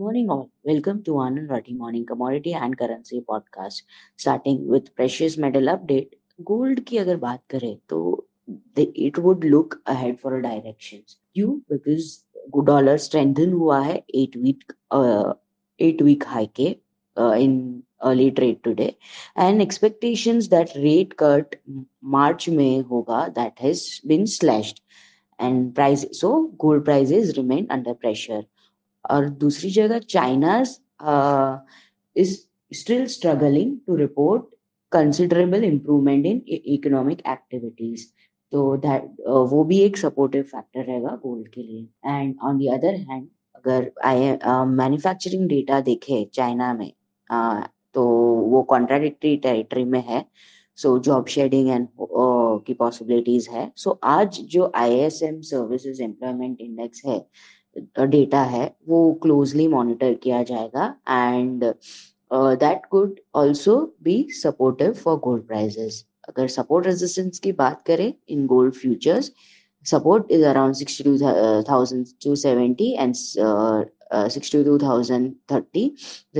morning, all. Welcome to Anand Rathi Morning Commodity and Currency Podcast. Starting with precious metal update, gold की अगर बात करें तो it would look ahead for a direction. क्यों? Because dollar strengthen हुआ है 8 week high के in early trade today, and expectations that rate cut March में होगा that has been slashed, and price so gold prices remain under pressure. और दूसरी जगह China is still struggling to report considerable improvement in economic activities, तो that वो भी एक supportive factor रहेगा गोल्ड के लिए. And on the other hand, अगर मैन्युफैक्चरिंग डेटा देखे चाइना में, तो वो कॉन्ट्राडिक्टरी टेरिटरी में है. सो जॉब शेडिंग एंड की पॉसिबिलिटीज है. सो आज जो ISM सर्विसेज एम्प्लॉयमेंट इंडेक्स है, डेटा है, वो क्लोजली मॉनिटर किया जाएगा, and that could also be supportive for gold prices. अगर सपोर्ट रेजिस्टेंस की बात करें in gold futures, support is around 62,270 and 62,030.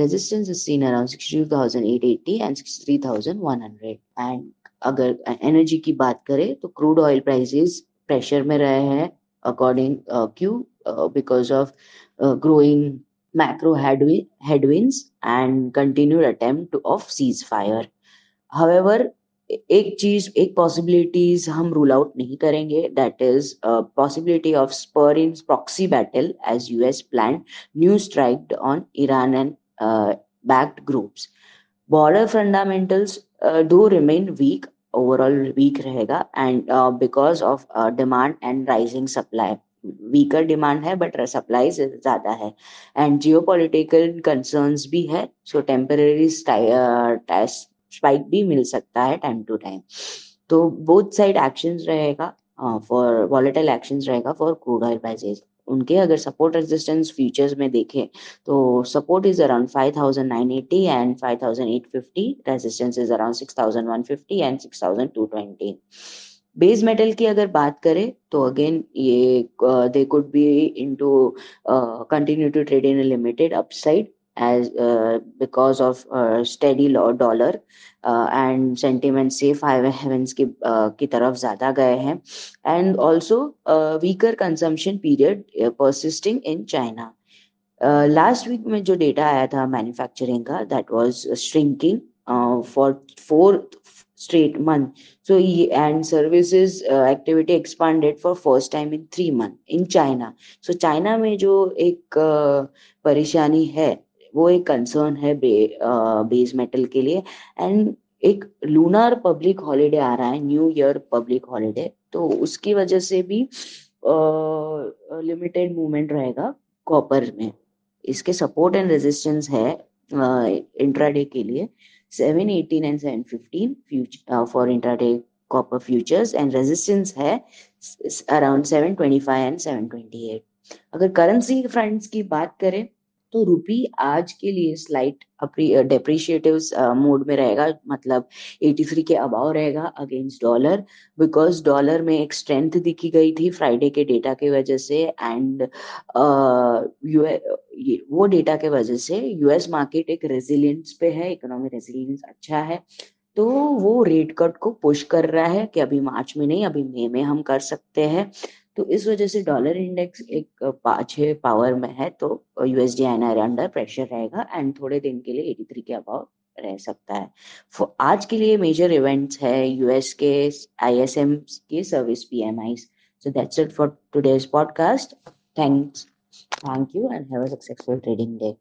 Resistance is seen around 62,880 and 63,100. And अगर एनर्जी की बात करें तो क्रूड ऑयल प्राइसेस प्रेशर में रहे हैं according Q because of growing macro headwinds and continued attempt of ceasefire. However, एक possibilities हम रूल आउट नहीं करेंगे, that is possibility of spur in proxy battle as US plan new strike on Iran and backed groups. Border fundamentals do remain weak, overall weak रहेगा, and because of demand and rising supply. Weaker demand है but supply ज्यादा है, and geopolitical concerns भी है. सो temporary spike भी मिल सकता है टाइम टू टाइम. तो बोथ साइड एक्शंस रहेगा फॉर वॉलेटाइल एक्शंस रहेगा फॉर क्रूड ऑयल प्राइसेस. उनके अगर सपोर्ट रेजिस्टेंस फ्यूचर्स में देखें तो support is around 5,980 and 5,850. Resistance is around 6,150 and 6,220. Base metal की अगर बात करें तो अगेन ये they could be into continue to trade in limited upside as because of steady dollar and sentiment safe havens की तरफ ज्यादा गए हैं, and also weaker consumption period persisting in China. Last week में जो डेटा आया था मैन्युफैक्चरिंग का, that was shrinking for 4 straight month. So and services activity expanded for first time in 3 month in China. So China में जो एक परेशानी है, वो एक कंसर्न है बेस मेटल के लिए. एंड एक लूनर पब्लिक हॉलीडे आ रहा है, न्यू ईयर पब्लिक हॉलीडे, तो उसकी वजह से भी लिमिटेड मूवमेंट रहेगा कॉपर में. इसके सपोर्ट एंड रेजिस्टेंस है इंट्राडे के लिए 718 and 715 for intraday copper futures, and resistance है अराउंड 725 एंड 728. अगर करेंसी फ्रंट्स की बात करें तो रुपी आज के लिए स्लाइट डेप्रिशिएटिव मोड में रहेगा, मतलब 83 के अबाव रहेगा अगेंस्ट डॉलर, बिकॉज डॉलर में एक स्ट्रेंथ दिखी गई थी फ्राइडे के डेटा की वजह से, एंड वो डेटा के वजह से यूएस मार्केट एक रेजिलियंस पे है, इकोनॉमिक रेजिलियंस अच्छा है, तो वो रेट कट को पुश कर रहा है कि अभी मार्च में नहीं, अभी मई में हम कर सकते हैं. तो इस वजह से डॉलर इंडेक्स एक अच्छे पावर में है, तो यूएसडी आईएनआर अंडर प्रेशर रहेगा एंड थोड़े दिन के लिए 83 के अबाव रह सकता है. आज के लिए मेजर इवेंट्स है यूएस के ISM के service PMI. So that's it for today's podcast. Thank you and have a successful trading day.